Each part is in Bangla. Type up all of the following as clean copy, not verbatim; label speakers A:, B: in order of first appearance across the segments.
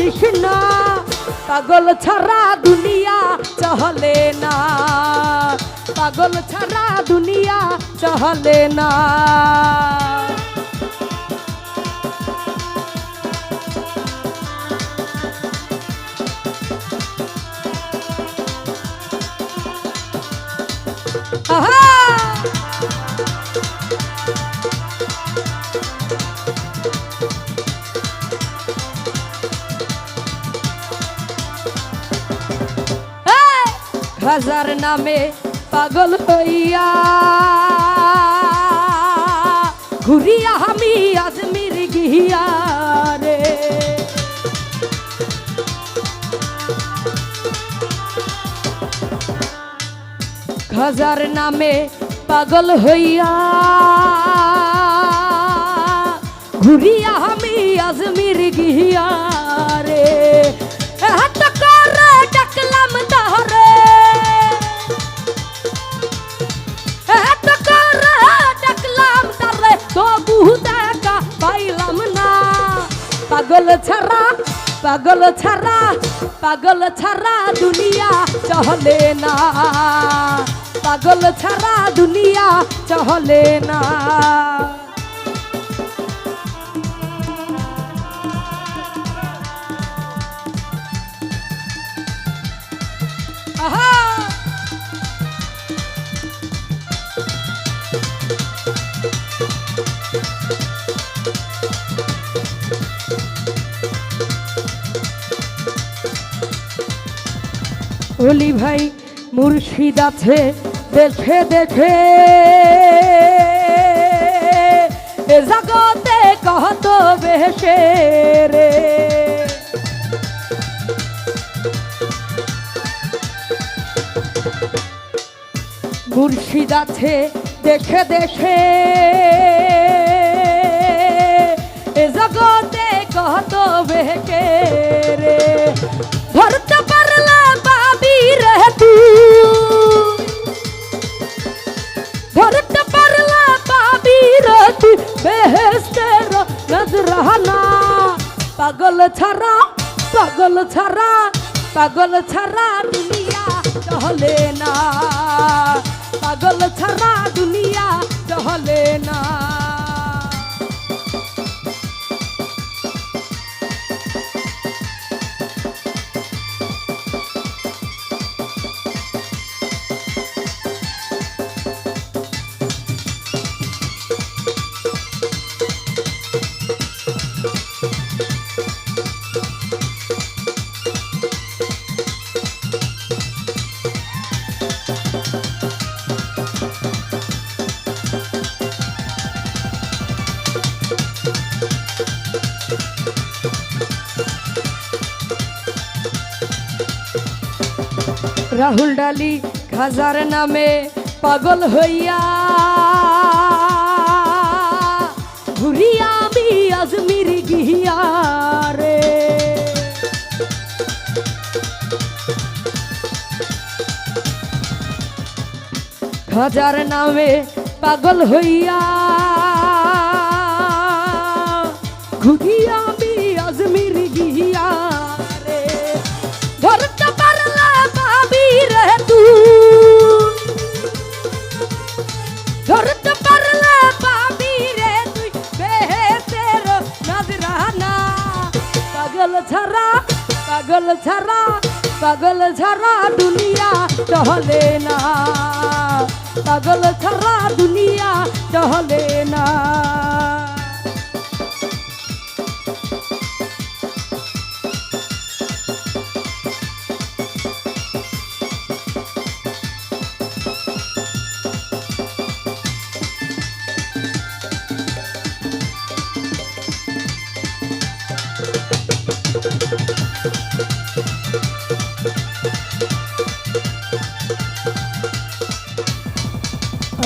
A: করিস না, পাগল ছাড়া দুনিয়া চলে না, পাগল ছাড়া দুনিয়া চলে না। আহা হাজার নামে পাগল হইয়া ঘুরিয়া আমি আজমির গিয়া রে, হাজার নামে পাগল হইয়া ঘুরিয়া আমি আজমির গিয়া রে, হাত করে ডাকলাম তাহরে, হাত করে ডাকলাম তাহরে, তবু দেখা পাইলাম না, পাগল ছাড়া, পাগল ছাড়া, পাগল ছাড়া দুনিয়া চলে না, পাগল ছাড়া দুনিয়া চলে না। আহা ওলি ভাই মুর্শিদ আছে দেখে দেখে, জগতে কত বেশে রে, মুর্শিদ আছে দেখে দেখে, জগতে কত বেশে রে, ধরতে পারলে পাবি রে তুই, ধরতে পারলে পাবি রে তুই বেহেশতের নজরানা, পাগল ছাড়া, পাগল ছাড়া, পাগল ছাড়া দুনিয়া চলে না, পাগল ছাড়া দুনিয়া চলে না। রাহুল ডালি খাজার নামে পাগল হইয়া ঘুরিয়া আমি আজমির গিয়া রে, খাজার নামে পাগল হইয়া ঘুরিয়া আমি আজমির গিয়া রে, ধরতে পারলে পাবি রে তুই, ধরতে পারলে পাবি রে তুই বেহেশতের নজরানা, পাগল ছাড়া, পাগল ছাড়া, পাগল ছাড়া দুনিয়া চলে না, পাগল ছাড়া দুনিয়া চলে না।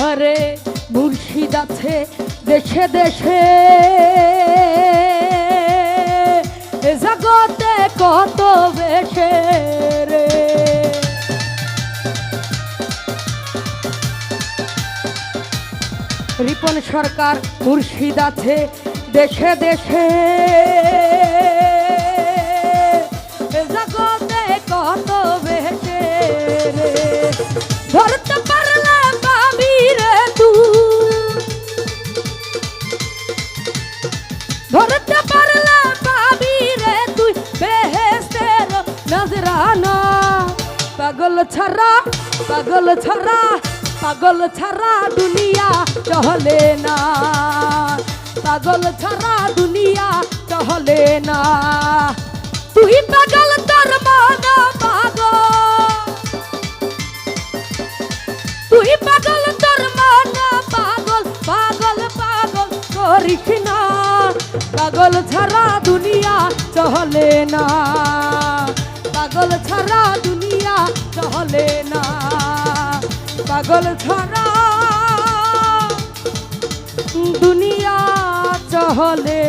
A: আরে মুর্শিদ আছে দেশে দেশে, জগতে কত বেশে রে, রিপন সরকার মুর্শিদ আছে দেশে দেশে, ধরতে পারলে পাবি রে তুই, ধরতে পারলে পাবি রে তুই বেহেশতের নজরানা। পাগল ছাড়া, পাগল ছাড়া, পাগল ছাড়া দুনিয়া চলে না, পাগল ছাড়া দুনিয়া চলে না। তুই পাগল তোর মন পাগল, তুই পাগল তোর মন পাগল, পাগল পাগল করিস না। পাগল ছাড়া দুনিয়া চলে না, পাগল ছাড়া দুনিয়া চলে না, পাগল ছাড়া দুনিয়া চলে